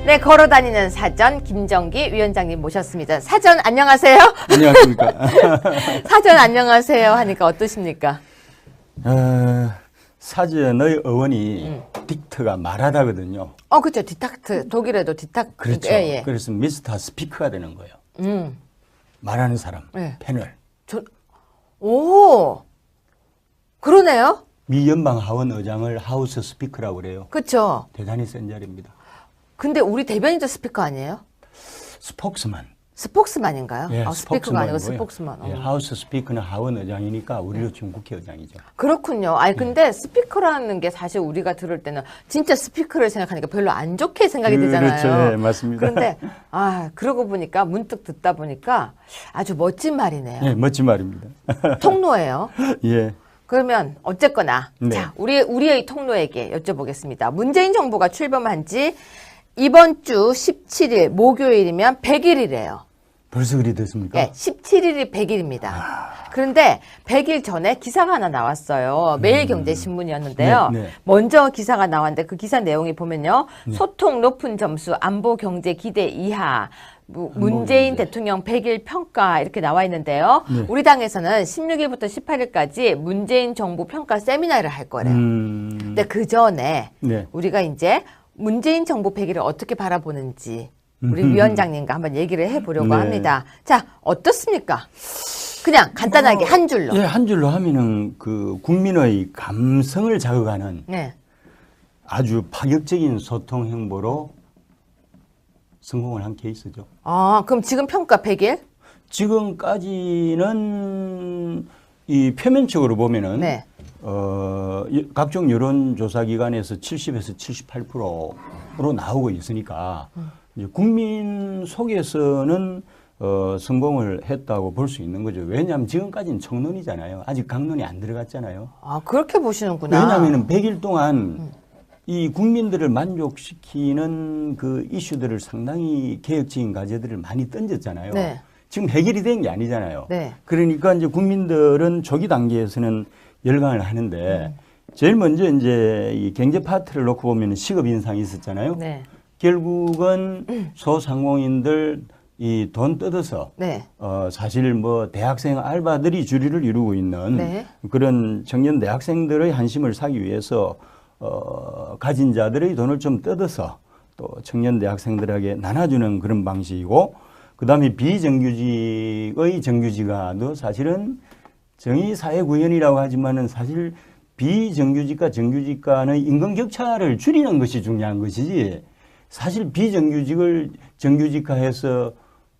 네, 걸어다니는 사전 김정기 위원장님 모셨습니다. 사전 안녕하세요. 안녕하십니까. 사전 안녕하세요 하니까 어떠십니까? 사전의 어원이 딕트가 말하다거든요. 그렇죠. 디탁트. 독일에도 디탁트. 그렇죠. 예, 예. 그래서 미스터 스피커가 되는 거예요. 말하는 사람, 네. 패널. 오, 그러네요. 미 연방 하원 의장을 하우스 스피커라고 그래요. 그렇죠. 대단히 센 자리입니다. 근데 우리 대변인도 스피커 아니에요? 스포크스만. 스포크스만인가요? 예, 스피커가 아니고 스포크스만이고요. 스포크스만. 예, 하우스 스피커는 하원 의장이니까 우리로 지금 국회의장이죠. 그렇군요. 아니 근데 스피커라는 게 사실 우리가 들을 때는 진짜 스피커를 생각하니까 별로 안 좋게 생각이 되잖아요. 그렇죠. 예, 맞습니다. 그런데 그러고 보니까 문득 듣다 보니까 아주 멋진 말이네요. 예, 멋진 말입니다. 통로예요. 예. 그러면 어쨌거나 네. 자 우리의 통로에게 여쭤보겠습니다. 문재인 정부가 출범한 지 이번 주 17일 목요일이면 100일이래요. 벌써 그리 됐습니까? 네, 17일이 100일입니다. 그런데 100일 전에 기사가 하나 나왔어요. 매일경제신문이었는데요. 네, 네. 먼저 기사가 나왔는데 그 기사 내용이 보면요. 소통 높은 점수, 안보 경제 기대 이하, 문재인 대통령 100일 평가 이렇게 나와 있는데요. 네. 우리 당에서는 16일부터 18일까지 문재인 정부 평가 세미나를 할 거래요. 근데 그 전에 네. 우리가 이제 문재인 정부 100일을 어떻게 바라보는지 우리 위원장님과 한번 얘기를 해보려고 네. 합니다. 자, 어떻습니까? 그냥 간단하게 한 줄로. 예, 한 줄로 하면은 그 국민의 감성을 자극하는 네. 아주 파격적인 소통 행보로 성공을 한 케이스죠. 그럼 지금 평가 100일? 지금까지는 이 표면적으로 보면은 네. 각종 여론조사 기관에서 70에서 78%로 나오고 있으니까 이제 국민 속에서는 성공을 했다고 볼 수 있는 거죠. 왜냐하면 지금까지는 청론이잖아요. 아직 강론이 안 들어갔잖아요. 그렇게 보시는구나. 왜냐하면 100일 동안 이 국민들을 만족시키는 그 이슈들을 상당히 개혁적인 과제들을 많이 던졌잖아요. 네. 지금 해결이 된 게 아니잖아요. 네. 그러니까 이제 국민들은 초기 단계에서는 열광을 하는데 제일 먼저 이제 이 경제 파트를 놓고 보면 시급 인상이 있었잖아요. 네. 결국은 소상공인들 이 돈 뜯어서 네. 사실 뭐 대학생 알바들이 주류를 이루고 있는 네. 그런 청년 대학생들의 한심을 사기 위해서 가진 자들의 돈을 좀 뜯어서 또 청년 대학생들에게 나눠주는 그런 방식이고 그다음에 비정규직의 정규직화도 사실은 정의사회구현이라고 하지만은 사실 비정규직과 정규직 간의 임금 격차를 줄이는 것이 중요한 것이지 사실 비정규직을 정규직화해서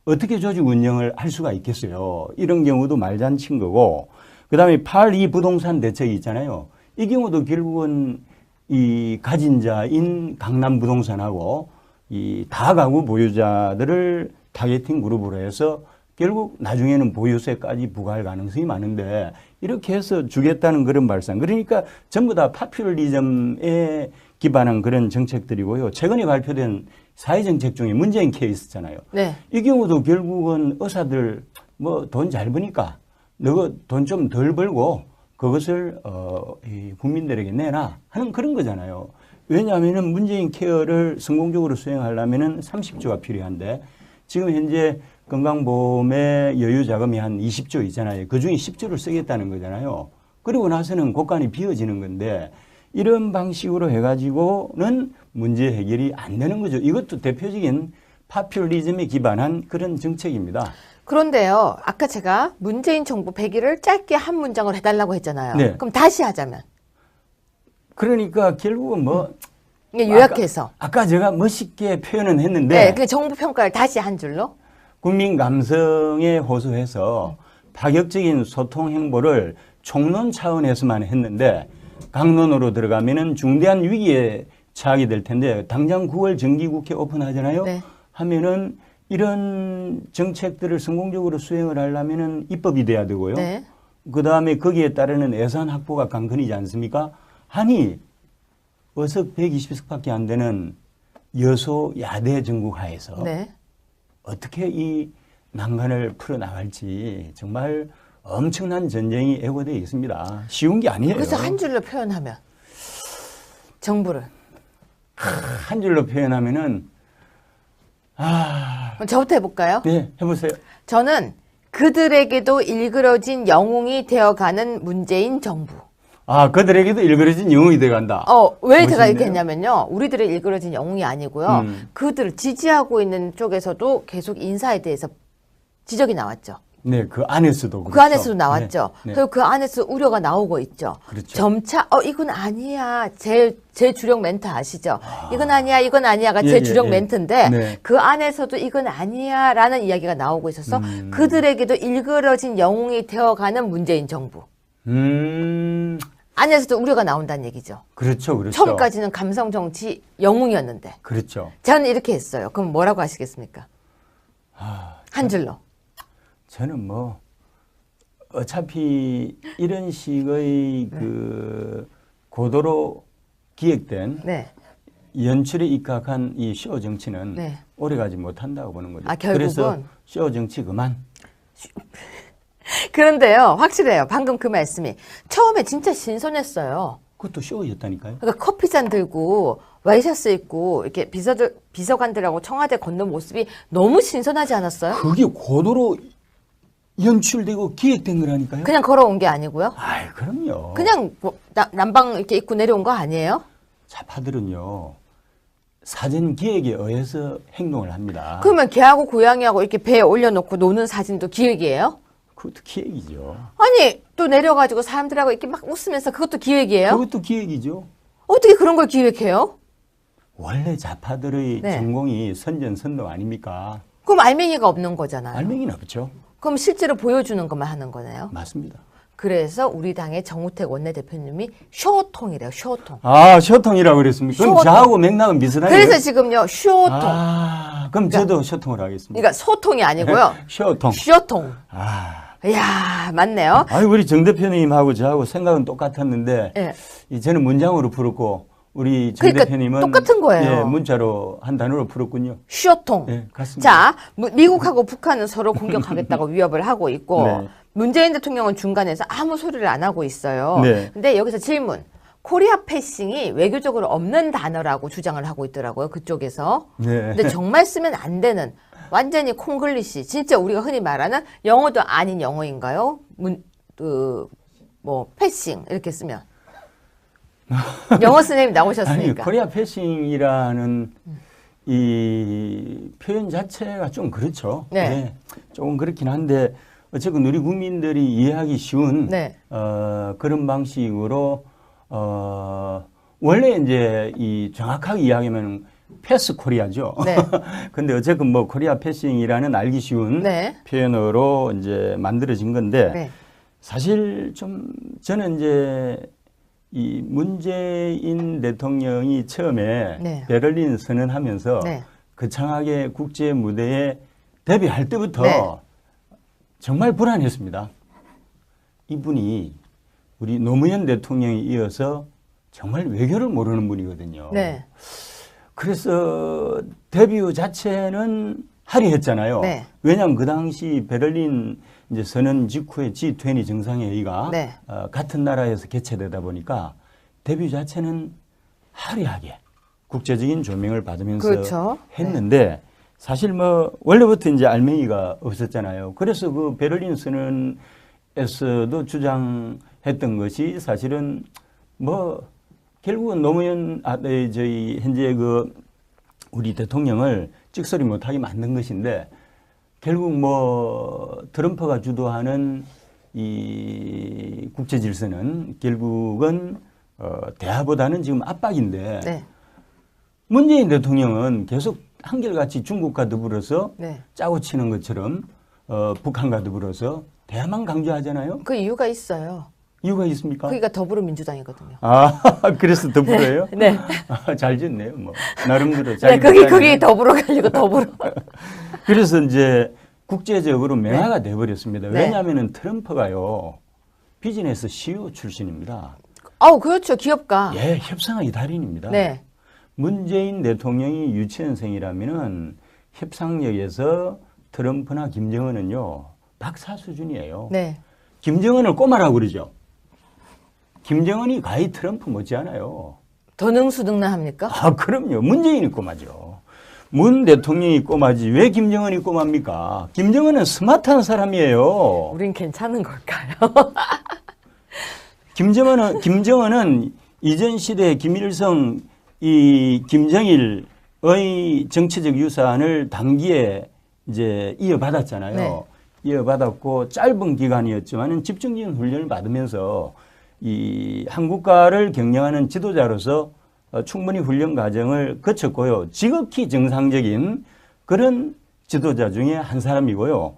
어떻게 조직 운영을 할 수가 있겠어요. 이런 경우도 말잔치인 거고 그다음에 8.2 부동산 대책이 있잖아요. 이 경우도 결국은 이 가진 자인 강남 부동산하고 이 다가구 보유자들을 타겟팅 그룹으로 해서 결국 나중에는 보유세까지 부과할 가능성이 많은데 이렇게 해서 주겠다는 그런 발상. 그러니까 전부 다 파퓰리즘에 기반한 그런 정책들이고요. 최근에 발표된 사회정책 중에 문재인 케이스잖아요. 네. 이 경우도 결국은 의사들 뭐 돈 잘 버니까 너 돈 좀 덜 벌고 그것을 이 국민들에게 내놔 하는 그런 거잖아요. 왜냐하면은 문재인 케어를 성공적으로 수행하려면은 30조가 필요한데 지금 현재 건강보험의 여유 자금이 한 20조 있잖아요. 그중에 10조를 쓰겠다는 거잖아요. 그리고 나서는 곳간이 비어지는 건데 이런 방식으로 해가지고는 문제 해결이 안 되는 거죠. 이것도 대표적인 파퓰리즘에 기반한 그런 정책입니다. 그런데요. 아까 제가 문재인 정부 100일을 짧게 한 문장으로 해달라고 했잖아요. 네. 그럼 다시 하자면. 그러니까 결국은 뭐 이게 요약해서. 아까 제가 멋있게 표현은 했는데 네. 그 정부 평가를 다시 한 줄로. 국민 감성에 호소해서 파격적인 소통 행보를 총론 차원에서만 했는데 강론으로 들어가면은 중대한 위기에 처하게 될 텐데 당장 9월 정기국회 오픈하잖아요. 네. 하면은 이런 정책들을 성공적으로 수행을 하려면은 입법이 돼야 되고요. 네. 그 다음에 거기에 따르는 예산 확보가 관건이지 않습니까? 아니 의석 120석밖에 안 되는 여소 야대 정국 하에서 네. 어떻게 이 난관을 풀어나갈지 정말 엄청난 전쟁이 애고되어 있습니다. 쉬운 게 아니에요. 그래서 한 줄로 표현하면 정부를. 한 줄로 표현하면은 그럼 저부터 해볼까요? 네, 해보세요. 저는 그들에게도 일그러진 영웅이 되어가는 문재인 정부. 아, 그들에게도 일그러진 영웅이 돼간다. 왜 제가 멋있네요. 이렇게 했냐면요. 우리들의 일그러진 영웅이 아니고요. 그들을 지지하고 있는 쪽에서도 계속 인사에 대해서 지적이 나왔죠. 네, 그 안에서도 그 그렇죠. 안에서도 나왔죠. 네, 네. 그리고 그 안에서 우려가 나오고 있죠. 그렇죠. 점차 이건 아니야. 제 주력 멘트 아시죠? 이건 아니야, 이건 아니야가 제 주력 멘트인데 네. 그 안에서도 이건 아니야라는 이야기가 나오고 있어서 그들에게도 일그러진 영웅이 되어가는 문재인 정부. 안에서도 우려가 나온다는 얘기죠. 그렇죠, 그렇죠. 처음까지는 감성 정치 영웅이었는데. 그렇죠. 저는 이렇게 했어요. 그럼 뭐라고 하시겠습니까? 한 줄로. 저는 뭐 어차피 이런 식의 그 고도로 기획된 네. 연출에 입각한 이 쇼 정치는 네. 오래가지 못한다고 보는 거죠. 아, 결국은? 그래서 쇼 정치 그만. 그런데요, 확실해요. 방금 그 말씀이. 처음에 진짜 신선했어요. 그것도 쇼였다니까요. 그러니까 커피잔 들고 와이셔츠 입고 이렇게 비서관들하고 청와대 걷는 모습이 너무 신선하지 않았어요? 그게 고도로 연출되고 기획된 거라니까요. 그냥 걸어온 게 아니고요. 아이, 그럼요. 그냥 뭐 남방 이렇게 입고 내려온 거 아니에요? 좌파들은요, 사전 기획에 의해서 행동을 합니다. 그러면 걔하고 고양이하고 이렇게 배에 올려놓고 노는 사진도 기획이에요? 그것도 기획이죠. 아니, 또 내려가지고 사람들하고 이렇게 막 웃으면서 그것도 기획이에요? 그것도 기획이죠. 어떻게 그런 걸 기획해요? 원래 좌파들의 네. 전공이 선전선동 아닙니까? 그럼 알맹이가 없는 거잖아요. 알맹이는 없죠. 그럼 실제로 보여주는 것만 하는 거네요. 맞습니다. 그래서 우리 당의 정우택 원내대표님이 쇼통이래요. 쇼통. 아, 쇼통이라고 그랬습니까? 그럼 쇼통. 저하고 맥락은 비슷하네요. 그래서 지금요. 쇼통. 아, 그럼 저도 쇼통을 하겠습니다. 그러니까 소통이 아니고요. 쇼통. 쇼통. 아, 이야, 맞네요. 아니 우리 정 대표님하고 저하고 생각은 똑같았는데 예. 저는 문장으로 풀었고 우리 정 그러니까 대표님은 똑같은 거예요. 예, 문자로 한 단어로 풀었군요. 쇼통. 예, 같습니다. 자, 미국하고 북한은 서로 공격하겠다고 위협을 하고 있고 네. 문재인 대통령은 중간에서 아무 소리를 안 하고 있어요. 네. 근데 여기서 질문. 코리아 패싱이 외교적으로 없는 단어라고 주장을 하고 있더라고요. 그쪽에서. 네. 근데 정말 쓰면 안 되는 완전히 콩글리시 진짜 우리가 흔히 말하는 영어도 아닌 영어인가요? 패싱 이렇게 쓰면 영어 선생님 아니, 나오셨으니까. 코리아 패싱이라는 이 표현 자체가 좀 그렇죠. 네. 조금 그렇긴 한데 어쨌든 우리 국민들이 이해하기 쉬운 네. 그런 방식으로 원래 이제 이 정확하게 이야기하면 패스 코리아죠. 네. 근데 어쨌든 뭐 코리아 패싱이라는 알기 쉬운 네. 표현으로 이제 만들어진 건데 네. 사실 좀 저는 이제 이 문재인 대통령이 처음에 네. 베를린 선언하면서 네. 거창하게 국제 무대에 데뷔할 때부터 네. 정말 불안했습니다. 이분이 우리 노무현 대통령에 이어서 정말 외교를 모르는 분이거든요. 네. 그래서 데뷔 자체는 화려했잖아요. 네. 왜냐하면 그 당시 베를린 이제 선언 직후에 G20 정상회의가 네. 같은 나라에서 개최되다 보니까 데뷔 자체는 화려하게 국제적인 조명을 받으면서 그렇죠. 했는데 사실 뭐 원래부터 이제 알맹이가 없었잖아요. 그래서 그 베를린 선언에서도 주장했던 것이 사실은 뭐 결국은 노무현 저희 현재 그 우리 대통령을 찍소리 못하게 만든 것인데 결국 뭐 트럼프가 주도하는 이 국제 질서는 결국은 대화보다는 지금 압박인데 네. 문재인 대통령은 계속 한결같이 중국과 더불어서 네. 짜고 치는 것처럼 북한과 더불어서 대화만 강조하잖아요. 그 이유가 있어요. 이유가 있습니까? 그러니까 더불어민주당이거든요. 아, 그래서 더불어요? 네. 잘 짓네요. 뭐 나름대로 네, 자기 거기 입장에. 더불어 가지고 더불어. 그래서 이제 국제적으로 맹화가 돼버렸습니다. 네. 왜냐하면 트럼프가요 비즈니스 CEO 출신입니다. 그렇죠. 기업가. 예, 협상의 달인입니다. 네. 문재인 대통령이 유치원생이라면은 협상력에서 트럼프나 김정은은요 박사 수준이에요. 네. 김정은을 꼬마라고 그러죠. 김정은이 가히 트럼프 못지않아요. 더 능수능란합니까? 아, 그럼요. 문재인이 꼬마죠. 문 대통령이 꼬마지 왜 김정은이 꼬마입니까? 김정은은 스마트한 사람이에요. 우린 괜찮은 걸까요? 김정은은 이전 시대 김일성, 이 김정일의 정치적 유산을 단기에 이제 이어받았잖아요. 네. 이어받았고 짧은 기간이었지만은 집중적인 훈련을 받으면서 이 한국가를 경영하는 지도자로서 충분히 훈련 과정을 거쳤고요. 지극히 정상적인 그런 지도자 중에 한 사람이고요.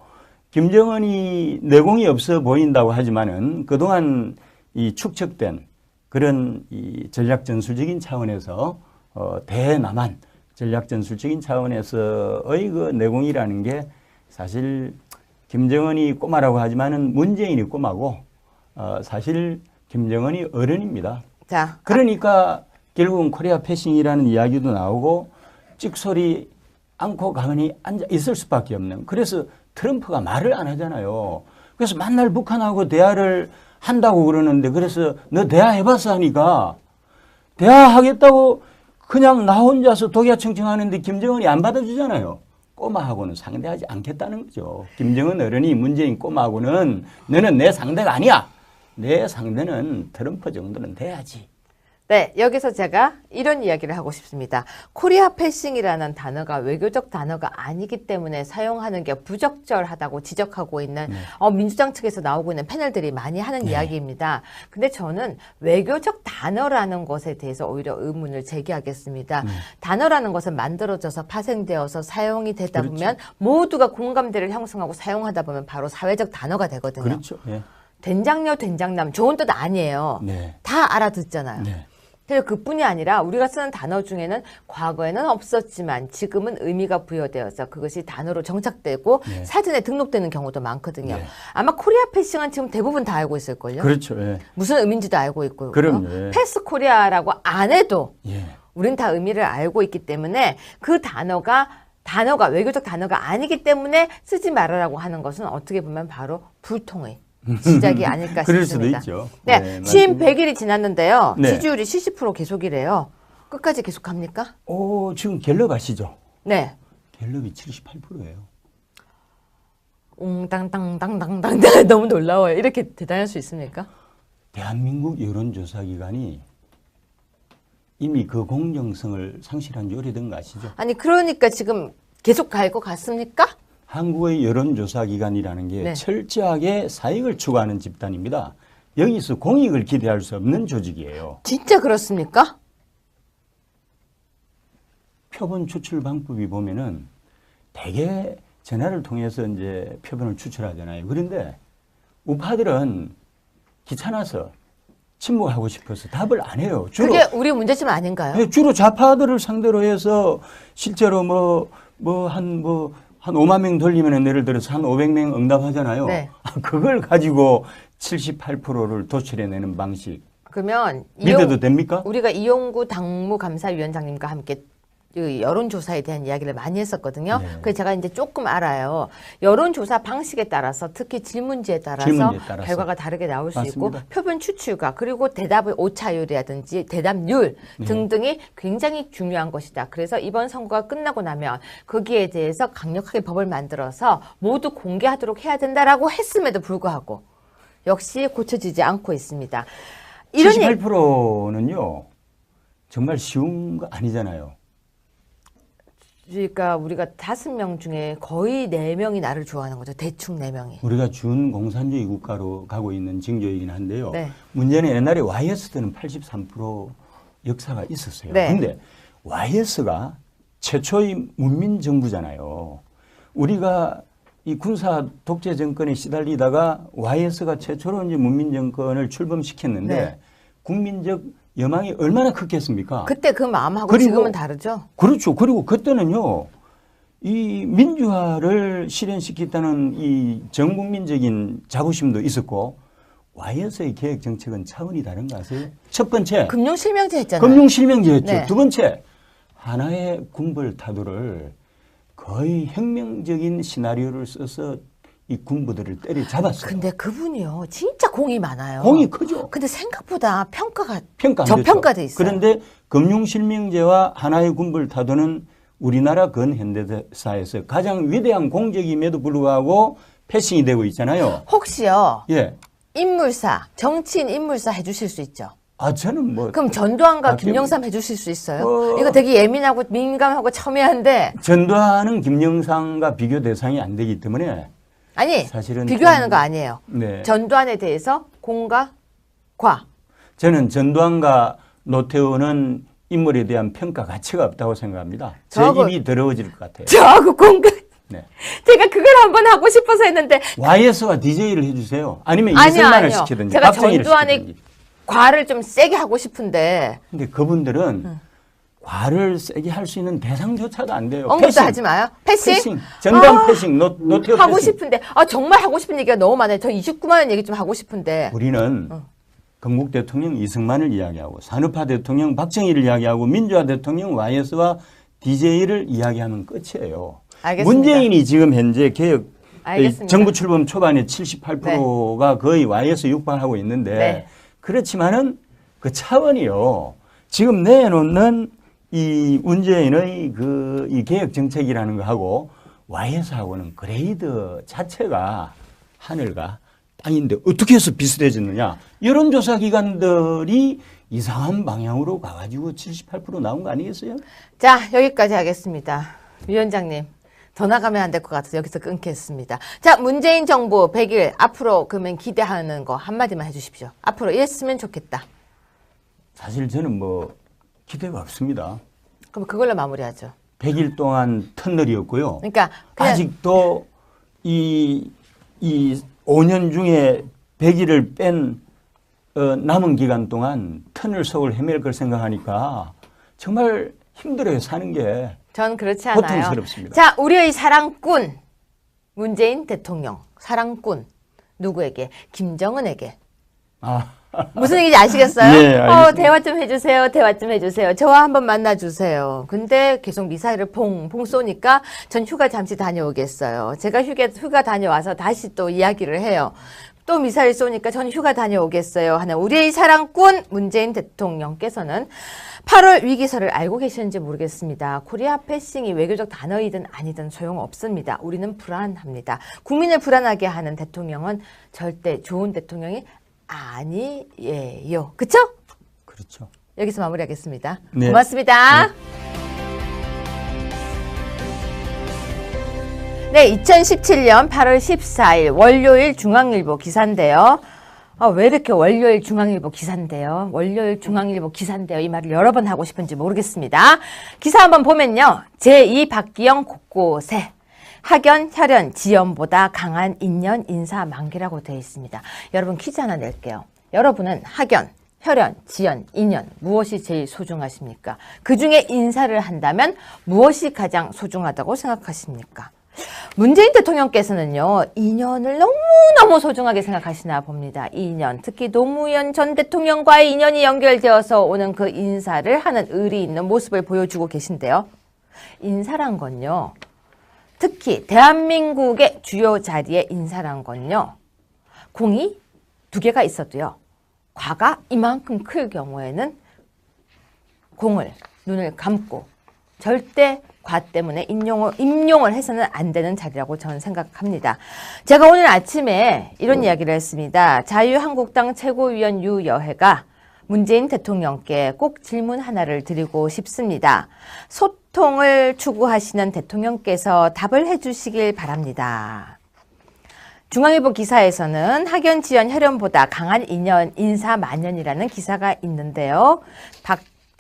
김정은이 내공이 없어 보인다고 하지만은 그동안 이 축적된 그런 이 전략 전술적인 차원에서 대남한 전략 전술적인 차원에서의 그 내공이라는 게 사실 김정은이 꼬마라고 하지만은 문재인이 꼬마고 사실 김정은이 어른입니다. 자, 그러니까 결국은 코리아 패싱이라는 이야기도 나오고 찍소리 않고 가만히 앉아 있을 수밖에 없는. 그래서 트럼프가 말을 안 하잖아요. 그래서 만날 북한하고 대화를 한다고 그러는데 그래서 너 대화해봤어 하니까 대화하겠다고 그냥 나 혼자서 독야청청하는데 김정은이 안 받아주잖아요. 꼬마하고는 상대하지 않겠다는 거죠. 김정은 어른이 문재인 꼬마하고는 너는 내 상대가 아니야. 내 상대는 트럼프 정도는 돼야지. 네, 여기서 제가 이런 이야기를 하고 싶습니다. 코리아 패싱이라는 단어가 외교적 단어가 아니기 때문에 사용하는 게 부적절하다고 지적하고 있는 민주당 측에서 나오고 있는 패널들이 많이 하는 이야기입니다. 근데 저는 외교적 단어라는 것에 대해서 오히려 의문을 제기하겠습니다. 단어라는 것은 만들어져서 파생되어서 사용이 되다 보면 모두가 공감대를 형성하고 사용하다 보면 바로 사회적 단어가 되거든요. 그렇죠. 예. 된장녀, 된장남 좋은 뜻 아니에요. 네. 다 알아듣잖아요. 네. 그래서 그뿐이 아니라 우리가 쓰는 단어 중에는 과거에는 없었지만 지금은 의미가 부여되어서 그것이 단어로 정착되고 네. 사전에 등록되는 경우도 많거든요. 네. 아마 코리아 패싱은 지금 대부분 다 알고 있을걸요. 그렇죠. 예. 무슨 의미인지도 알고 있고요. 그럼요. 예. 패스 코리아라고 안 해도 예. 우린 다 의미를 알고 있기 때문에 그 단어가 외교적 단어가 아니기 때문에 쓰지 말아라고 하는 것은 어떻게 보면 바로 불통의 시작이 아닐까 그럴 싶습니다. 수도 있죠. 네, 취임 맞습니다. 100일이 지났는데요. 네. 지지율이 70% 계속이래요. 끝까지 계속합니까? 지금 갤럽 아시죠? 네. 갤럽이 78%예요. 웅땅땅땅땅땅 너무 놀라워요. 이렇게 대단할 수 있습니까? 대한민국 여론조사기관이 이미 그 공정성을 상실한 지 오래된 거 아시죠? 아니 그러니까 지금 계속 갈 것 같습니까? 한국의 여론조사기관이라는 게 네. 철저하게 사익을 추구하는 집단입니다. 여기서 공익을 기대할 수 없는 조직이에요. 진짜 그렇습니까? 표본 추출 방법이 보면은 대개 전화를 통해서 이제 표본을 추출하잖아요. 그런데 우파들은 귀찮아서 침묵하고 싶어서 답을 안 해요. 그게 우리 문제점 아닌가요? 네, 주로 좌파들을 상대로 해서 실제로 한 5만 명 돌리면 예를 들어서 한 500명 응답하잖아요. 네. 그걸 가지고 78%를 도출해내는 방식. 그러면 믿어도 됩니까? 우리가 이용구 당무감사위원장님과 함께 그 여론조사에 대한 이야기를 많이 했었거든요. 네. 그래서 제가 이제 조금 알아요. 여론조사 방식에 따라서 특히 질문지에 따라서 결과가 다르게 나올 수 맞습니다. 있고 표본 추출과 그리고 대답의 오차율이라든지 대답률 등등이 굉장히 중요한 것이다. 그래서 이번 선거가 끝나고 나면 거기에 대해서 강력하게 법을 만들어서 모두 공개하도록 해야 된다라고 했음에도 불구하고 역시 고쳐지지 않고 있습니다. 78%는요. 정말 쉬운 거 아니잖아요. 그러니까 우리가 5명 중에 거의 4명이 나를 좋아하는 거죠. 대충 4명이. 우리가 준공산주의 국가로 가고 있는 징조이긴 한데요. 네. 문제는 옛날에 YS 때는 83% 역사가 있었어요. 네. 근데 YS가 최초의 문민 정부잖아요. 우리가 이 군사 독재 정권에 시달리다가 YS가 최초로 이제 문민 정권을 출범시켰는데 네. 국민적 여망이 얼마나 컸겠습니까? 그때 그 마음하고 그리고 지금은 다르죠? 그렇죠. 그리고 그때는요, 이 민주화를 실현시켰다는 이 전국민적인 자부심도 있었고, YS의 계획 정책은 차원이 다른 거 아세요? 첫 번째, 금융실명제 했잖아요. 금융실명제였죠. 네. 두 번째, 하나의 군벌 타도를 거의 혁명적인 시나리오를 써서 이 군부들을 때려잡았어요. 근데 그분이요, 진짜 공이 많아요. 공이 크죠. 근데 생각보다 평가가 평가 안 저평가돼 됐죠. 있어요. 그런데 금융실명제와 하나의 군벌 타도는 우리나라 근현대사에서 가장 위대한 공적임에도 불구하고 패싱이 되고 있잖아요. 혹시요. 예. 인물사, 정치인 인물사 해주실 수 있죠? 저는 뭐 그럼 전두환과 밖에 김영삼 해주실 수 있어요? 이거 되게 예민하고 민감하고 첨예한데. 전두환은 김영삼과 비교 대상이 안 되기 때문에 아니, 사실은 비교하는 좀, 거 아니에요. 네. 전두환에 대해서 공과 과. 저는 전두환과 노태우는 인물에 대한 평가 가치가 없다고 생각합니다. 제 저하고- 입이 더러워질 것 같아요. 저하고 공과. 네. 제가 그걸 한번 하고 싶어서 했는데 YS와 DJ를 해주세요. 아니면 아니요, 이승만을 아니요. 시키든지 제가 박정희를 전두환의 시키든지. 과를 좀 세게 하고 싶은데 근데 그분들은 과를 세게 할 수 있는 대상조차도 안 돼요. 언급도 패싱. 하지 마요. 패싱? 전두환 패싱, 노태우 하고 패싱. 싶은데 정말 하고 싶은 얘기가 너무 많아요. 저 29만 원 얘기 좀 하고 싶은데 우리는 건국 대통령 이승만을 이야기하고 산업화 대통령 박정희를 이야기하고 민주화 대통령 YS와 DJ를 이야기하면 끝이에요. 알겠습니다. 문재인이 지금 현재 개혁 알겠습니다. 정부 출범 초반에 78%가 거의 YS 육박하고 있는데 네. 그렇지만은 그 차원이요. 지금 내놓는 이 문재인의 이 개혁 정책이라는 거 하고 YS하고는 그레이드 자체가 하늘과 땅인데 어떻게 해서 비슷해졌느냐. 여론조사 기관들이 이상한 방향으로 가가지고 78% 나온 거 아니겠어요? 자, 여기까지 하겠습니다. 위원장님, 더 나가면 안 될 것 같아서 여기서 끊겠습니다. 자, 문재인 정부 100일 앞으로 그러면 기대하는 거 한마디만 해주십시오. 앞으로 이랬으면 좋겠다. 사실 저는 뭐 기대가 없습니다. 그럼 그걸로 마무리하죠. 100일 동안 터널이었고요. 그러니까 그냥 아직도 이 5년 중에 100일을 뺀 남은 기간 동안 터널 속을 헤맬 걸 생각하니까 정말 힘들어요, 사는 게. 전 그렇지 않아요. 고통스럽습니다. 자, 우리의 사랑꾼 문재인 대통령 사랑꾼 누구에게? 김정은에게. 아, 무슨 얘기인지 아시겠어요? 네, 알겠습니다. 대화 좀 해주세요. 대화 좀 해주세요. 저와 한번 만나주세요. 근데 계속 미사일을 퐁퐁 쏘니까 전 휴가 잠시 다녀오겠어요. 제가 휴가 다녀와서 다시 또 이야기를 해요. 또 미사일 쏘니까 전 휴가 다녀오겠어요 하는 우리의 사랑꾼 문재인 대통령께서는 8월 위기설을 알고 계시는지 모르겠습니다. 코리아 패싱이 외교적 단어이든 아니든 소용없습니다. 우리는 불안합니다. 국민을 불안하게 하는 대통령은 절대 좋은 대통령이 아니에요. 그쵸? 그렇죠. 여기서 마무리하겠습니다. 네. 고맙습니다. 네, 2017년 8월 14일 월요일 중앙일보 기사인데요. 왜 이렇게 월요일 중앙일보 기사인데요? 월요일 중앙일보 기사인데요. 이 말을 여러 번 하고 싶은지 모르겠습니다. 기사 한번 보면요. 제2 박기영 곳곳에 학연, 혈연, 지연보다 강한 인연, 인사, 만기라고 되어 있습니다. 여러분 퀴즈 하나 낼게요. 여러분은 학연, 혈연, 지연, 인연 무엇이 제일 소중하십니까? 그중에 인사를 한다면 무엇이 가장 소중하다고 생각하십니까? 문재인 대통령께서는요, 인연을 너무너무 소중하게 생각하시나 봅니다. 인연, 특히 노무현 전 대통령과의 인연이 연결되어서 오는 그 인사를 하는 의리 있는 모습을 보여주고 계신데요. 인사란 건요, 특히 대한민국의 주요 자리에 인사란 건요, 공이 2개가 있어도요, 과가 이만큼 클 경우에는 공을, 눈을 감고 절대 과 때문에 임용을 해서는 안 되는 자리라고 저는 생각합니다. 제가 오늘 아침에 이런 이야기를 했습니다. 자유한국당 최고위원 유여혜가 문재인 대통령께 꼭 질문 하나를 드리고 싶습니다. 소통을 추구하시는 대통령께서 답을 해주시길 바랍니다. 중앙일보 기사에서는 학연, 지연, 혈연보다 강한 인연, 인사, 만연이라는 기사가 있는데요.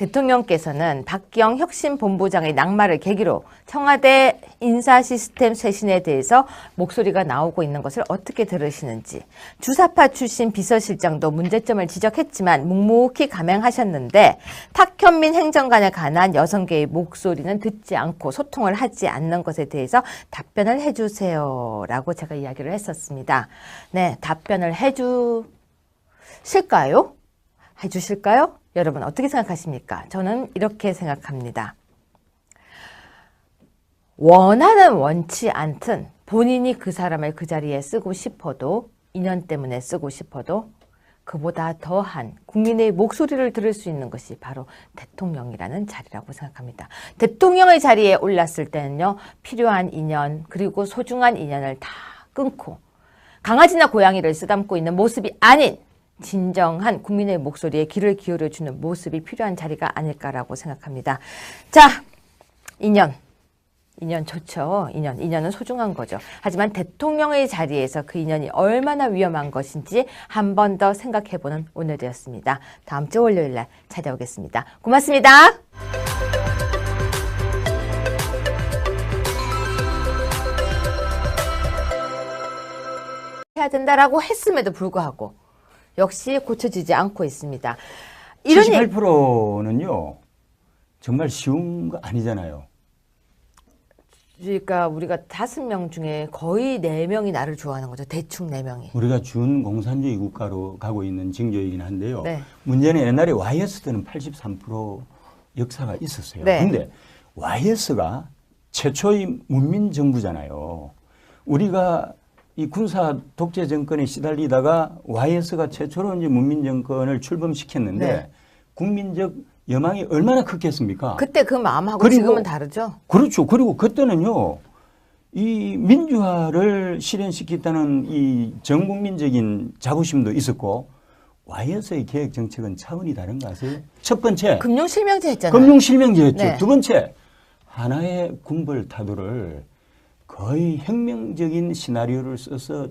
대통령께서는 박기영 혁신본부장의 낙마를 계기로 청와대 인사 시스템 쇄신에 대해서 목소리가 나오고 있는 것을 어떻게 들으시는지, 주사파 출신 비서실장도 문제점을 지적했지만 묵묵히 감행하셨는데 탁현민 행정관에 관한 여성계의 목소리는 듣지 않고 소통을 하지 않는 것에 대해서 답변을 해주세요 라고 제가 이야기를 했었습니다. 네, 답변을 해주실까요? 해주실까요? 여러분 어떻게 생각하십니까? 저는 이렇게 생각합니다. 원하는 원치 않든 본인이 그 사람을 그 자리에 쓰고 싶어도, 인연 때문에 쓰고 싶어도 그보다 더한 국민의 목소리를 들을 수 있는 것이 바로 대통령이라는 자리라고 생각합니다. 대통령의 자리에 올랐을 때는요, 필요한 인연 그리고 소중한 인연을 다 끊고 강아지나 고양이를 쓰담고 있는 모습이 아닌 진정한 국민의 목소리에 귀를 기울여주는 모습이 필요한 자리가 아닐까라고 생각합니다. 자, 인연 좋죠. 인연은 소중한 거죠. 하지만 대통령의 자리에서 그 인연이 얼마나 위험한 것인지 한 번 더 생각해보는 오늘이었습니다. 다음 주 월요일 날 찾아오겠습니다. 고맙습니다. 해야 된다라고 했음에도 불구하고 역시 고쳐지지 않고 있습니다. 78%는요. 정말 쉬운 거 아니잖아요. 그러니까 우리가 5명 중에 거의 4명이 나를 좋아하는 거죠. 대충 4명이. 우리가 준공산주의 국가로 가고 있는 징조이긴 한데요. 네. 문제는 옛날에 YS 때는 83% 역사가 있었어요. 네. 근데 YS가 최초의 문민 정부잖아요. 우리가 이 군사 독재 정권에 시달리다가 YS가 최초로 이제 문민 정권을 출범시켰는데 네. 국민적 여망이 얼마나 컸겠습니까? 그때 그 마음하고 그리고 지금은 다르죠? 그렇죠. 그리고 그때는요, 이 민주화를 실현시켰다는 이 전국민적인 자부심도 있었고, YS의 개혁 정책은 차원이 다른 거 아세요? 첫 번째, 금융실명제 했잖아요. 금융실명제 했죠. 네. 두 번째, 하나의 군벌 타도를 거의 혁명적인 시나리오를 써서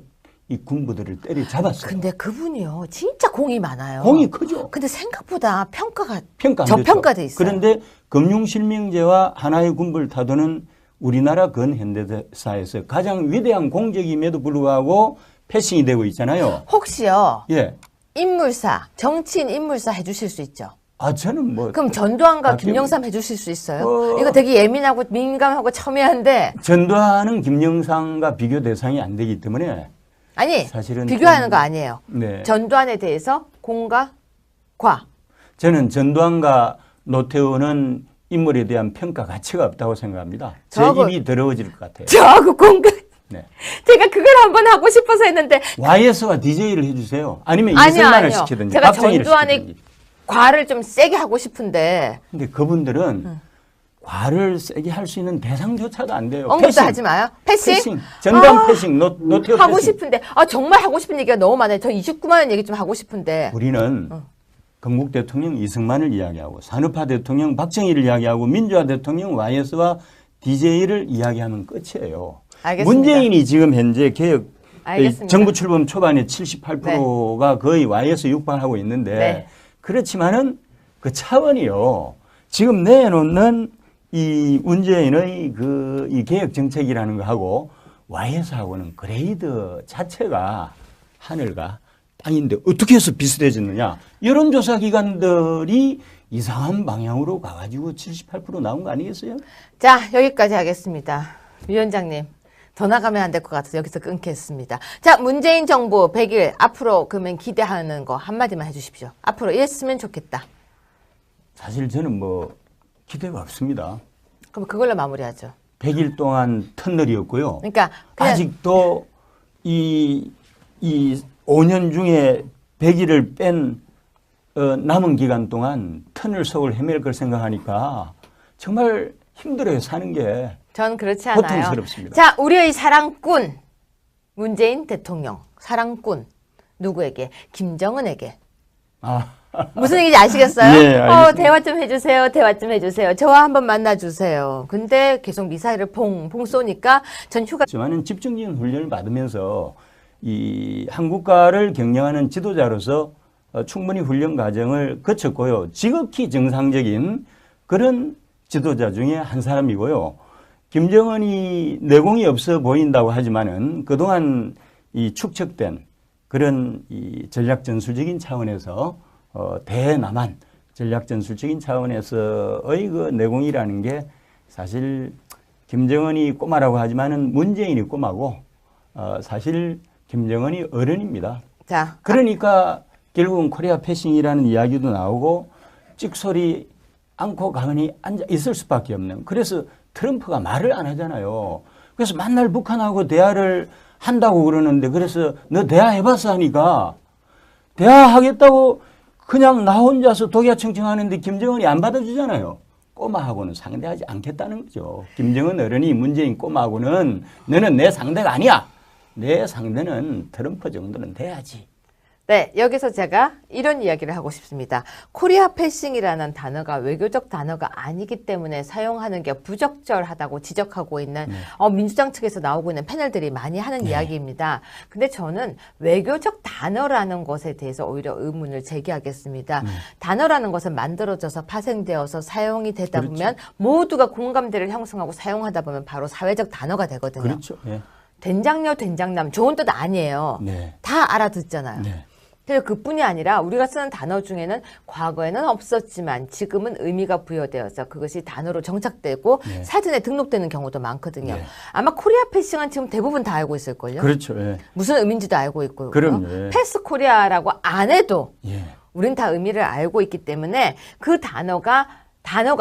이 군부들을 때려잡았어요. 근데 그분이요, 진짜 공이 많아요. 공이 크죠. 근데 생각보다 평가가 평가 안 저평가돼 됐죠. 있어요. 그런데 금융실명제와 하나의 군벌 타도는 우리나라 근현대사에서 가장 위대한 공적임에도 불구하고 패싱이 되고 있잖아요. 혹시요, 예. 인물사, 정치인 인물사 해주실 수 있죠? 아, 저는 뭐. 그럼 전두환과 아, 김영삼 해주실 수 있어요? 이거 되게 예민하고 민감하고 첨예한데. 전두환은 김영삼과 비교 대상이 안 되기 때문에. 아니, 사실은 비교하는 좀, 거 아니에요. 네. 전두환에 대해서 공과 과. 저는 전두환과 노태우는 인물에 대한 평가 가치가 없다고 생각합니다. 제 저하고- 입이 더러워질 것 같아요. 저하고 공과. 네. 제가 그걸 한번 하고 싶어서 했는데 YS와 DJ를 해주세요. 아니면 아니요, 이승만을 아니요. 시키든지 제가 박정희를 전두환의 시키든지. 과를 좀 세게 하고 싶은데 근데 그분들은 과를 세게 할 수 있는 대상조차도 안 돼요. 언급도 패싱. 하지 마요. 패싱? 전두환 패싱, 노태우 하고 패싱. 싶은데 정말 하고 싶은 얘기가 너무 많아요. 저 29만 원 얘기 좀 하고 싶은데. 우리는 건국 대통령 이승만을 이야기하고 산업화 대통령 박정희를 이야기하고 민주화 대통령 YS와 DJ를 이야기하면 끝이에요. 알겠습니다. 문재인이 지금 현재 개혁 알겠습니다. 정부 출범 초반에 78%가 거의 YS 육박하고 있는데 네. 그렇지만은 그 차원이요. 지금 내놓는 이 문재인의 이 개혁 정책이라는 거 하고 YS하고는 그레이드 자체가 하늘과 땅인데 어떻게 해서 비슷해졌느냐. 여론조사 기관들이 이상한 방향으로 가가지고 78% 나온 거 아니겠어요? 자, 여기까지 하겠습니다. 위원장님, 더 나가면 안 될 것 같아서 여기서 끊겠습니다. 자, 문재인 정부 100일 앞으로 그러면 기대하는 거 한마디만 해주십시오. 앞으로 이랬으면 좋겠다. 사실 저는 뭐 기대가 없습니다. 그럼 그걸로 마무리하죠. 100일 동안 터널이었고요. 그러니까 그냥 아직도 이 5년 중에 100일을 뺀 남은 기간 동안 터널 속을 헤맬 걸 생각하니까 정말 힘들어요, 사는 게. 전 그렇지 않아요. 고통스럽습니다. 자, 우리의 사랑꾼 문재인 대통령 사랑꾼 누구에게? 김정은에게. 아, 무슨 얘기인지 아시겠어요? 예, 알겠습니다. 대화 좀 해주세요. 대화 좀 해주세요. 저와 한번 만나주세요. 근데 계속 미사일을 퐁퐁 쏘니까 전 휴가. 하지만은 집중적인 훈련을 받으면서 이 한국가를 경영하는 지도자로서 충분히 훈련 과정을 거쳤고요. 지극히 정상적인 그런 지도자 중에 한 사람이고요. 김정은이 내공이 없어 보인다고 하지만은 그동안 이 축적된 그런 이 전략 전술적인 차원에서 대남한 전략 전술적인 차원에서의 그 내공이라는 게 사실 김정은이 꼬마라고 하지만은 문재인이 꼬마고 사실 김정은이 어른입니다. 자, 그러니까 결국은 코리아 패싱이라는 이야기도 나오고 찍소리 않고 가만히 앉아 있을 수밖에 없는. 그래서 트럼프가 말을 안 하잖아요. 그래서 만날 북한하고 대화를 한다고 그러는데 그래서 너 대화 해봤어 하니까 대화하겠다고 그냥 나 혼자서 독야청청하는데 김정은이 안 받아주잖아요. 꼬마하고는 상대하지 않겠다는 거죠. 김정은 어른이 문재인 꼬마하고는 너는 내 상대가 아니야. 내 상대는 트럼프 정도는 돼야지. 네, 여기서 제가 이런 이야기를 하고 싶습니다. 코리아 패싱이라는 단어가 외교적 단어가 아니기 때문에 사용하는 게 부적절하다고 지적하고 있는 민주당 측에서 나오고 있는 패널들이 많이 하는 이야기입니다. 근데 저는 외교적 단어라는 것에 대해서 오히려 의문을 제기하겠습니다. 단어라는 것은 만들어져서 파생되어서 사용이 되다 보면 모두가 공감대를 형성하고 사용하다 보면 바로 사회적 단어가 되거든요. 그렇죠. 예. 된장녀, 된장남 좋은 뜻 아니에요. 네. 다 알아듣잖아요. 네. 그래서 그뿐이 아니라 우리가 쓰는 단어 중에는 과거에는 없었지만 지금은 의미가 부여되어서 그것이 단어로 정착되고 네. 사전에 등록되는 경우도 많거든요. 네. 아마 코리아 패싱은 지금 대부분 다 알고 있을걸요. 그렇죠. 예. 무슨 의미인지도 알고 있고요. 그럼요. 예. 패스 코리아라고 안 해도 예. 우린 다 의미를 알고 있기 때문에 그 단어가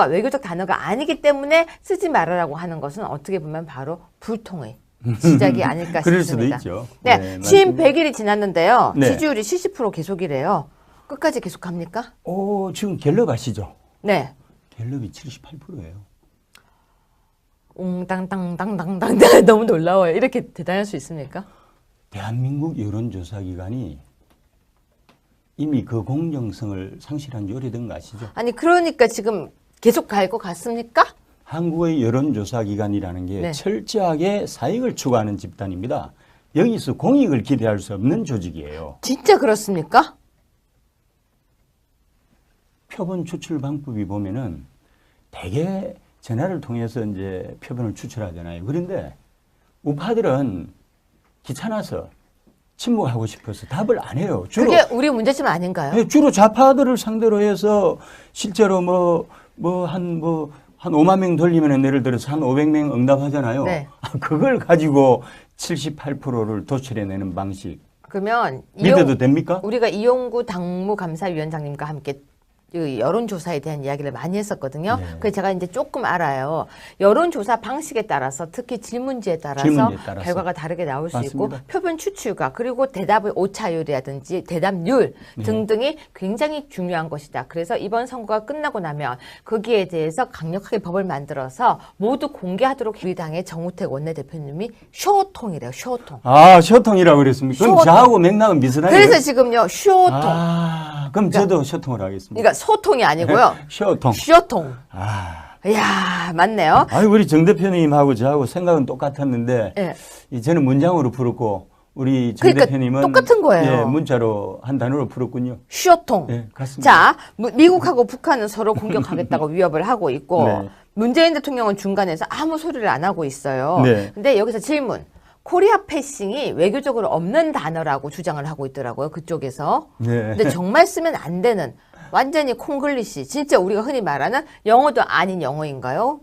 외교적 단어가 아니기 때문에 쓰지 말아라고 하는 것은 어떻게 보면 바로 불통의 시작이 아닐까 그럴 싶습니다. 수도 있죠. 네, 취임 맞습니다. 100일이 지났는데요. 네. 지지율이 70% 계속이래요. 끝까지 계속 갑니까? 지금 갤럽 아시죠? 네. 갤럽이 78%예요. 옹땅땅땅땅땅 너무 놀라워요. 이렇게 대단할 수 있습니까? 대한민국 여론조사기관이 이미 그 공정성을 상실한 지 오래된 거 아시죠? 아니 그러니까 지금 계속 갈 것 같습니까? 한국의 여론조사기관이라는 게 네. 철저하게 사익을 추구하는 집단입니다. 여기서 공익을 기대할 수 없는 조직이에요. 진짜 그렇습니까? 표본 추출 방법이 보면은 대개 전화를 통해서 이제 표본을 추출하잖아요. 그런데 우파들은 귀찮아서 침묵하고 싶어서 답을 안 해요. 그게 우리 문제점 아닌가요? 네, 주로 좌파들을 상대로 해서 실제로 한 5만 명 돌리면 예를 들어서 한 500명 응답하잖아요. 네. 그걸 가지고 78%를 도출해내는 방식. 그러면 믿어도 됩니까? 우리가 이용구 당무감사위원장님과 함께 그 여론조사에 대한 이야기를 많이 했었거든요. 네. 그래서 제가 이제 조금 알아요. 여론조사 방식에 따라서 특히 질문지에 따라서 결과가 다르게 나올 수 맞습니다. 있고 표본 추출과 그리고 대답의 오차율이라든지 대답률 등등이 굉장히 중요한 것이다. 그래서 이번 선거가 끝나고 나면 거기에 대해서 강력하게 법을 만들어서 모두 공개하도록 우리 당의 정우택 원내대표님이 쇼통이래요. 쇼통. 아, 쇼통이라고 그랬습니까? 그럼 쇼통. 저하고 맥락은 비슷하네요. 그래서 지금요. 쇼통. 그럼 저도 쇼통을 하겠습니다. 그러니까 소통이 아니고요. 쇼통. 쇼통. 아, 이야, 맞네요. 아니 우리 정 대표님하고 저하고 생각은 똑같았는데 예. 저는 문장으로 풀었고 우리 정 그러니까 대표님은 똑같은 거예요. 예, 문자로 한 단어로 풀었군요. 쇼통. 예, 같습니다. 자, 미국하고 북한은 서로 공격하겠다고 위협을 하고 있고 네. 문재인 대통령은 중간에서 아무 소리를 안 하고 있어요. 네. 근데 여기서 질문. 코리아 패싱이 외교적으로 없는 단어라고 주장을 하고 있더라고요. 그쪽에서. 네. 근데 정말 쓰면 안 되는 완전히 콩글리시. 진짜 우리가 흔히 말하는 영어도 아닌 영어인가요?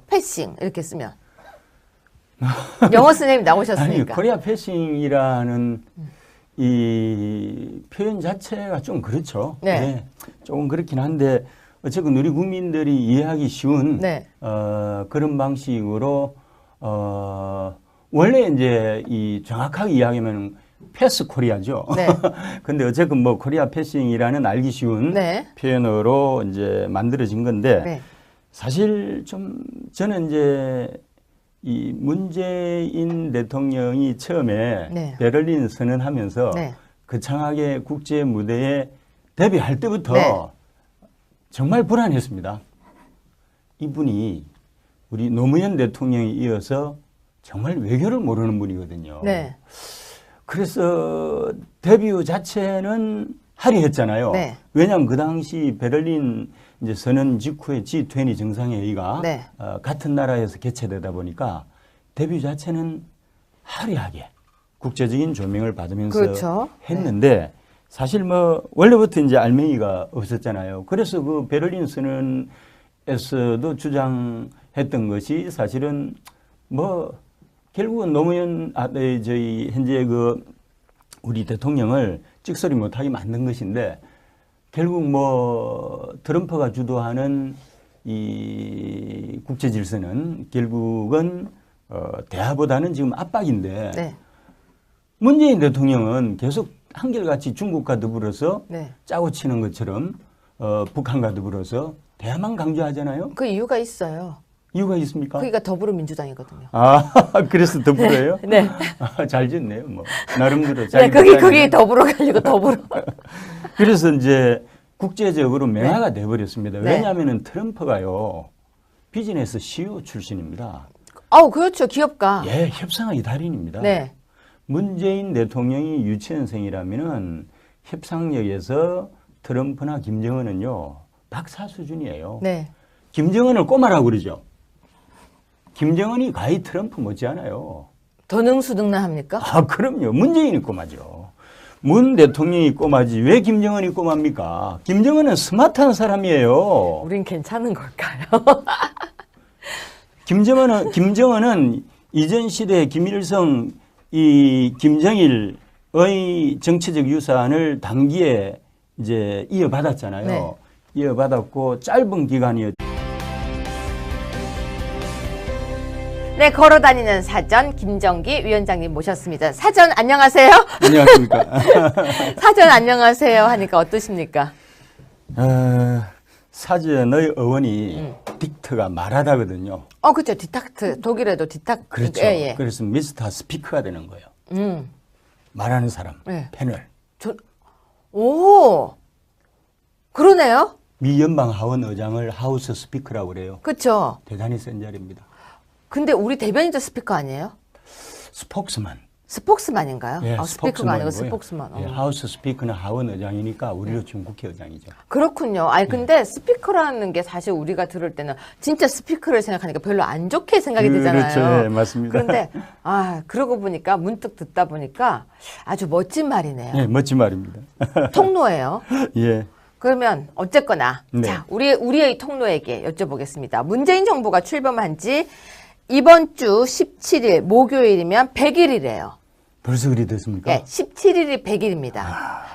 패싱 이렇게 쓰면. 영어 선생님 나오셨으니까. 아니 코리아 패싱이라는 이 표현 자체가 좀 그렇죠. 네. 네. 조금 그렇긴 한데 어쨌든 우리 국민들이 이해하기 쉬운 네. 그런 방식으로 원래 이제 이 정확하게 이야기하면 패스 코리아죠. 네. 근데 어쨌든 뭐 코리아 패싱이라는 알기 쉬운 네. 표현으로 이제 만들어진 건데 네. 사실 좀 저는 이제 이 문재인 대통령이 처음에 네. 베를린 선언하면서 네. 거창하게 국제 무대에 데뷔할 때부터 네. 정말 불안했습니다. 이분이 우리 노무현 대통령에 이어서 정말 외교를 모르는 분이거든요. 네. 그래서 데뷔 자체는 화려했잖아요. 네. 왜냐하면 그 당시 베를린 이제 선언 직후에 G20 정상회의가 네. 같은 나라에서 개최되다 보니까 데뷔 자체는 화려하게 국제적인 조명을 받으면서 그렇죠. 했는데 사실 뭐 원래부터 이제 알맹이가 없었잖아요. 그래서 그 베를린 선언에서도 주장했던 것이 사실은 뭐 결국은 노무현 저희 현재 그 우리 대통령을 찍소리 못하게 만든 것인데 결국 뭐 트럼프가 주도하는 이 국제 질서는 결국은 대화보다는 지금 압박인데 네. 문재인 대통령은 계속 한결같이 중국과 더불어서 네. 짜고 치는 것처럼 북한과 더불어서 대화만 강조하잖아요. 그 이유가 있어요. 이유가 있습니까? 그러니까 더불어민주당이거든요. 아, 그래서 더불어요? 네. 잘 짓네요. 뭐 나름대로 네, 자기 그게 더불어 가지고 더불어. 그래서 이제 국제적으로 명화가 돼버렸습니다. 네. 왜냐하면은 트럼프가요 비즈니스 CEO 출신입니다. 그렇죠. 기업가. 예, 협상의 달인입니다. 네. 문재인 대통령이 유치원생이라면은 협상력에서 트럼프나 김정은은요 박사 수준이에요. 네. 김정은을 꼬마라고 그러죠. 김정은이 가히 트럼프 못지않아요. 더 능수능란합니까? 아, 그럼요. 문재인이 꼬마죠. 문 대통령이 꼬마지 왜 김정은이 꼬마입니까? 김정은은 스마트한 사람이에요. 우린 괜찮은 걸까요? 김정은은 이전 시대 김일성, 이 김정일의 정치적 유산을 단기에 이제 이어받았잖아요. 네. 이어받았고 짧은 기간이었죠. 네, 걸어다니는 사전 김정기 위원장님 모셨습니다. 사전 안녕하세요. 안녕하십니까. 사전 안녕하세요 하니까 어떠십니까? 사전의 어원이 딕트가 말하다거든요. 그렇죠. 디탁트. 독일에도 디탁트. 그렇죠. 예. 그래서 미스터 스피커가 되는 거예요. 음. 말하는 사람, 네. 패널. 오. 그러네요. 미 연방 하원 의장을 하우스 스피커라고 그래요. 그렇죠. 대단히 센 자리입니다. 근데 우리 대변인도 스피커 아니에요? 스포크스만. 스포크스만인가요? 예, 스피커가 아니고 스포크스만이고요. 스포크스만. 예, 하우스 스피커는 하원 의장이니까 우리로 지금 국회의장이죠. 그렇군요. 근데 스피커라는 게 사실 우리가 들을 때는 진짜 스피커를 생각하니까 별로 안 좋게 생각이 되잖아요. 그렇죠. 예, 맞습니다. 그런데 그러고 보니까 문득 듣다 보니까 아주 멋진 말이네요. 예, 멋진 말입니다. 통로예요. 예. 그러면 어쨌거나 네. 자, 우리의 통로에게 여쭤보겠습니다. 문재인 정부가 출범한 지 이번 주 17일 목요일이면 100일이래요. 벌써 그리 됐습니까? 네, 17일이 100일입니다.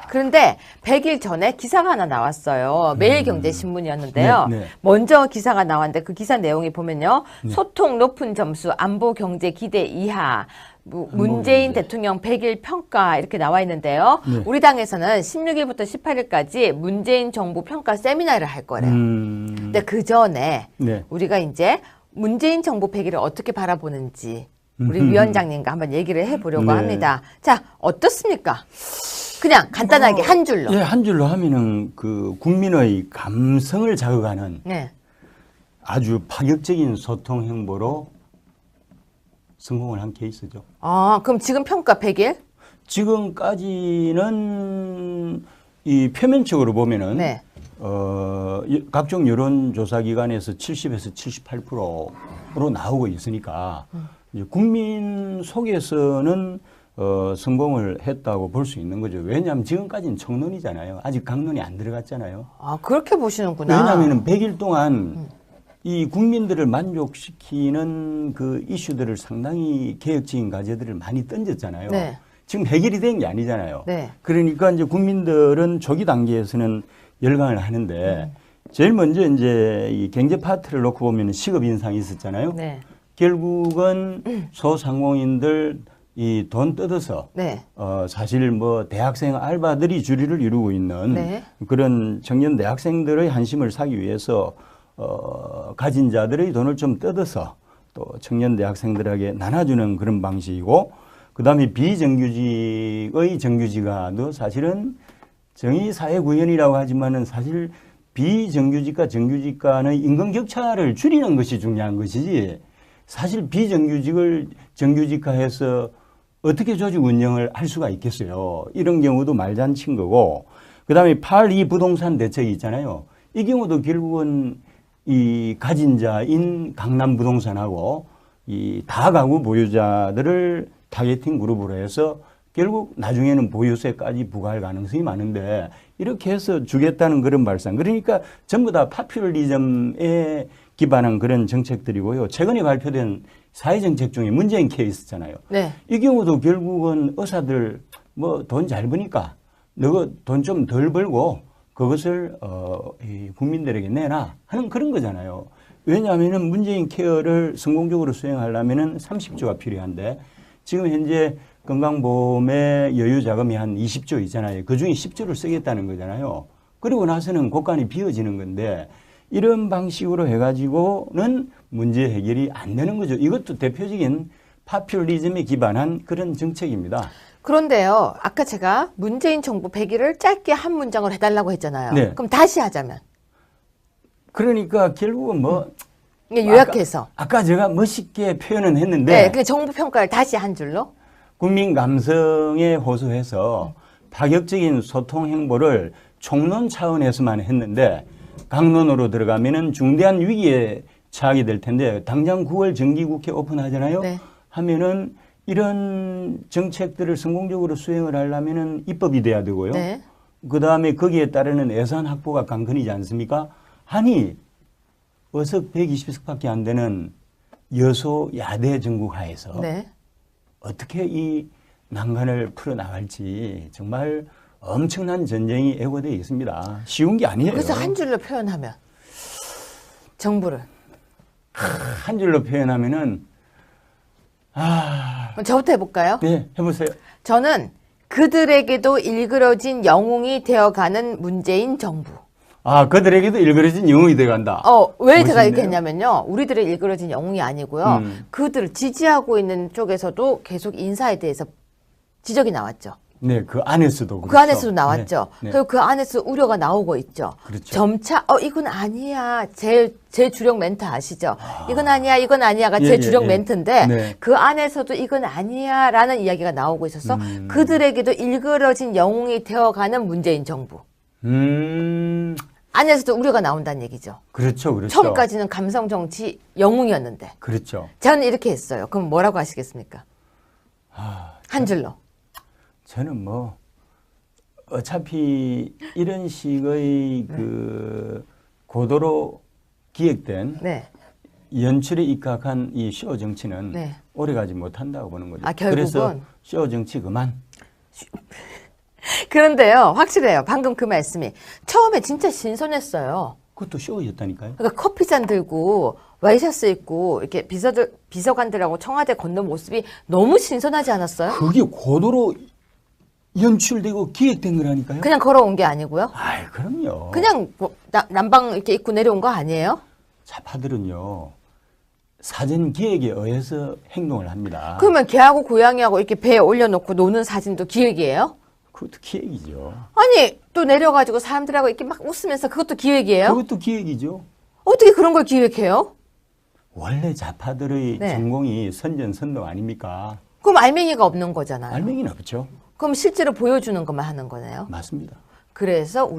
그런데 100일 전에 기사가 하나 나왔어요. 매일경제신문이었는데요. 네, 네. 먼저 기사가 나왔는데 그 기사 내용이 보면요. 소통 높은 점수, 안보 경제 기대 이하, 문재인 대통령 100일 평가 이렇게 나와 있는데요. 네. 우리 당에서는 16일부터 18일까지 문재인 정부 평가 세미나를 할 거래요. 근데 그 전에 네. 우리가 이제 문재인 정부 100일을 어떻게 바라보는지 우리 위원장님과 한번 얘기를 해보려고 네. 합니다. 자, 어떻습니까? 그냥 간단하게 한 줄로. 예, 한 줄로 하면은 그 국민의 감성을 자극하는 네. 아주 아주 파격적인 소통 행보로 성공을 한 케이스죠. 그럼 지금 평가 100일? 지금까지는 이 표면적으로 보면은 네. 각종 여론조사 기관에서 70에서 78%로 나오고 있으니까 이제 국민 속에서는 성공을 했다고 볼 수 있는 거죠. 왜냐하면 지금까지는 청론이잖아요. 아직 강론이 안 들어갔잖아요. 그렇게 보시는구나. 왜냐하면 100일 동안 이 국민들을 만족시키는 그 이슈들을 상당히 개혁적인 과제들을 많이 던졌잖아요. 네. 지금 해결이 된 게 아니잖아요. 네. 그러니까 이제 국민들은 초기 단계에서는 열광을 하는데 제일 먼저 이제 이 경제 파트를 놓고 보면 시급 인상이 있었잖아요. 네. 결국은 소상공인들 이 돈 뜯어서 네. 사실 뭐 대학생 알바들이 주류를 이루고 있는 네. 그런 청년 대학생들의 한심을 사기 위해서 가진 자들의 돈을 좀 뜯어서 또 청년 대학생들에게 나눠주는 그런 방식이고 그다음에 비정규직의 정규직화도 사실은 정의사회구현이라고 하지만은 사실 비정규직과 정규직 간의 임금 격차를 줄이는 것이 중요한 것이지 사실 비정규직을 정규직화해서 어떻게 조직 운영을 할 수가 있겠어요. 이런 경우도 말잔치인 거고 그다음에 8.2 부동산 대책이 있잖아요. 이 경우도 결국은 이 가진 자인 강남 부동산하고 이 다가구 보유자들을 타겟팅 그룹으로 해서 결국 나중에는 보유세까지 부과할 가능성이 많은데 이렇게 해서 주겠다는 그런 발상. 그러니까 전부 다 파퓰리즘에 기반한 그런 정책들이고요. 최근에 발표된 사회정책 중에 문재인 케이스잖아요. 네. 이 경우도 결국은 의사들 뭐 돈 잘 버니까 너가 돈 좀 덜 벌고 그것을 이 국민들에게 내놔 하는 그런 거잖아요. 왜냐하면은 문재인 케어를 성공적으로 수행하려면은 30조가 필요한데 지금 현재 건강보험의 여유 자금이 한 20조 있잖아요. 그중에 10조를 쓰겠다는 거잖아요. 그리고 나서는 곳간이 비어지는 건데 이런 방식으로 해가지고는 문제 해결이 안 되는 거죠. 이것도 대표적인 파퓰리즘에 기반한 그런 정책입니다. 그런데요, 아까 제가 문재인 정부 100일을 짧게 한 문장으로 해달라고 했잖아요. 네. 그럼 다시 하자면. 그러니까 결국은 뭐 이게 요약해서. 아까 제가 멋있게 표현은 했는데 네, 그 정부 평가를 다시 한 줄로. 국민 감성에 호소해서 파격적인 소통 행보를 총론 차원에서만 했는데 강론으로 들어가면은 중대한 위기에 처하게 될 텐데 당장 9월 정기국회 오픈하잖아요. 네. 하면은 이런 정책들을 성공적으로 수행을 하려면은 입법이 돼야 되고요. 네. 그 다음에 거기에 따르는 예산 확보가 관건이지 않습니까? 아니 의석 120석밖에 안 되는 여소 야대 정국 하에서 네. 어떻게 이 난관을 풀어나갈지 정말 엄청난 전쟁이 애고되어 있습니다. 쉬운 게 아니에요. 그래서 한 줄로 표현하면 정부를. 한 줄로 표현하면은 그럼 저부터 해볼까요? 네, 해보세요. 저는 그들에게도 일그러진 영웅이 되어가는 문재인 정부. 그들에게도 일그러진 영웅이 돼간다. 왜 제가 멋있네요. 이렇게 했냐면요. 우리들의 일그러진 영웅이 아니고요. 그들을 지지하고 있는 쪽에서도 계속 인사에 대해서 지적이 나왔죠. 네, 그 안에서도 그렇죠. 그 안에서도 나왔죠. 네, 네. 그리고 그 안에서 우려가 나오고 있죠. 그렇죠. 점차 이건 아니야. 제 주력 멘트 아시죠? 이건 아니야. 이건 아니야가 제 예, 주력 예. 멘트인데 네. 그 안에서도 이건 아니야라는 이야기가 나오고 있어서 그들에게도 일그러진 영웅이 되어가는 문재인 정부. 안에서도 우려가 나온다는 얘기죠. 그렇죠, 그렇죠. 처음까지는 감성 정치 영웅이었는데. 그렇죠. 저는 이렇게 했어요. 그럼 뭐라고 하시겠습니까? 한 줄로. 저는 뭐 어차피 이런 식의 그 고도로 기획된 네. 연출에 입각한 이 쇼 정치는 네. 오래가지 못한다고 보는 거죠. 결국은? 그래서 쇼 정치 그만. 그런데요, 확실해요. 방금 그 말씀이. 처음에 진짜 신선했어요. 그것도 쇼였다니까요. 그러니까 커피잔 들고 와이셔츠 입고 이렇게 비서관들하고 청와대 걷는 모습이 너무 신선하지 않았어요? 그게 고도로 연출되고 기획된 거라니까요. 그냥 걸어온 게 아니고요. 아이, 그럼요. 그냥 뭐 남방 이렇게 입고 내려온 거 아니에요? 좌파들은요, 사전 기획에 의해서 행동을 합니다. 그러면 개하고 고양이하고 이렇게 배에 올려놓고 노는 사진도 기획이에요? 그것도 기획이죠. 아니, 또 내려가지고 사람들하고 이렇게 막 웃으면서 그것도 기획이에요? 그것도 기획이죠. 어떻게 그런 걸 기획해요? 원래 좌파들의 네. 전공이 선전선동 아닙니까? 그럼 알맹이가 없는 거잖아요. 알맹이는 없죠. 그럼 실제로 보여주는 것만 하는 거네요. 맞습니다. 그래서